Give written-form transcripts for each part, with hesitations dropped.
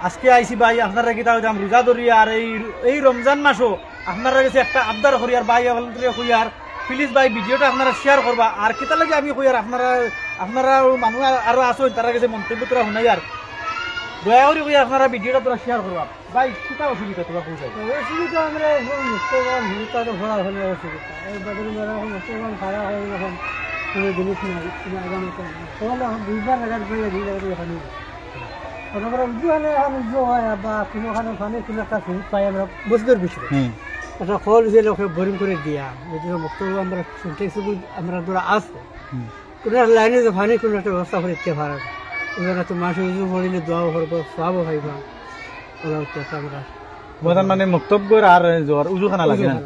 আজকে আইসি ভাই আপনারা কি তাও যাম রোজা ধরি আর এই রমজান মাসও আপনারা কাছে একটা আবদার করি আর ভাই কইয়ার প্লিজ ভাই ভিডিওটা আপনারা শেয়ার করবা আর কিতা লাগে আমি কইয়ার আপনারা মানুষ আরো আসুন তারা কাছে মন্তব্য তোরা শুনাই আর দয়া করে কইয়ার আপনারা ভিডিওটা তোরা শেয়ার করবা ভাই কিতা অসুবিধা তোরা কইছাই অসুবিধা আমরা মুক্তবান হুলতার ভরা হলে অসুবিধা এই বদল মেলা মুক্তবান ভাড়া হয়ে যখন কোনো জিনিস নাই কোনো আগামী তাহলে এখন দুইবার লাগার পরে দুই জায়গায় ওখানে তারপরে উজু হলে এখন উজু হয় বা কোনোখানে ওখানে কোনো একটা সুযোগ পাই আমরা বুঝতের বিষয় একটা ফল যে লোকে বোরিং করে দিয়া যদি মুক্তবান আমরা সিনটেক্স আমরা ধরা আসবো কোনো লাইনে যে ফানি কোনো একটা ব্যবস্থা করে দিতে পারে ওরা তো মাসে উজু পড়িলে দোয়াও করবো সবও খাইবা ওরা হচ্ছে আমরা বদান মানে মুক্তব্যর আর জ্বর উজুখানা লাগে না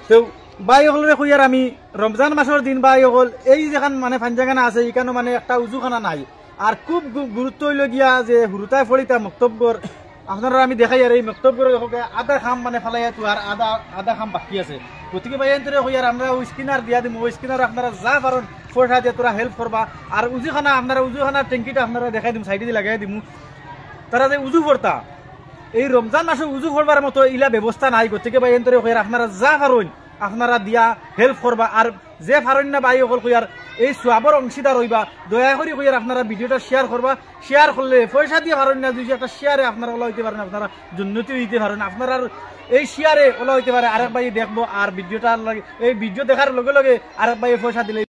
তো ভাই হলরে কইয়ার আমি রমজান মাসের দিন ভাই হল এই যেখান মানে ফাঞ্জাখানা আছে এখানে মানে একটা উজুখানা নাই আর খুব গুরুত্ব হইল গিয়া যে হুরুতায় ফলিতা মুক্তব্যর আপনারা আমি দেখাই আর এই মুক্তব্যর আধা খাম মানে ফেলাই তো আর আধা খাম বাকি আছে গতিকে ভাই এনতরে কইয়ার আমরা ওই স্কিনার দিয়া দিম ওই স্কিনার আপনারা যা পারেন ফোটা দিয়ে তোরা হেল্প করবা আর উজুখানা আপনারা উজুখানা ট্যাঙ্কিটা আপনারা দেখাই দিম সাইডে দিয়ে লাগাই দিমু তারা যে উজু করতা এই রমজান মাসে উজু করবার মতো ইলা ব্যবস্থা নাই গতিকে ভাই এনতরে কইয়ার আপনারা যা পারেন আপনারা দিয়া হেল্প করবা আর যে পারেন না ভাই সকল কইয়ার এই সোয়াবর অংশীদার হইবা দয়া করে কইয়ার আপনারা ভিডিওটা শেয়ার করবা শেয়ার করলে পয়সা দিয়ে পারেন না যদি একটা শেয়ারে আপনারা ওলা হইতে পারেন আপনারা জন্নতি হইতে পারেন আপনারা এই শেয়ারে ওলা হইতে পারে আরেক ভাই দেখবো আর ভিডিওটা এই ভিডিও দেখার লগে লগে আরেক ভাই পয়সা দিলে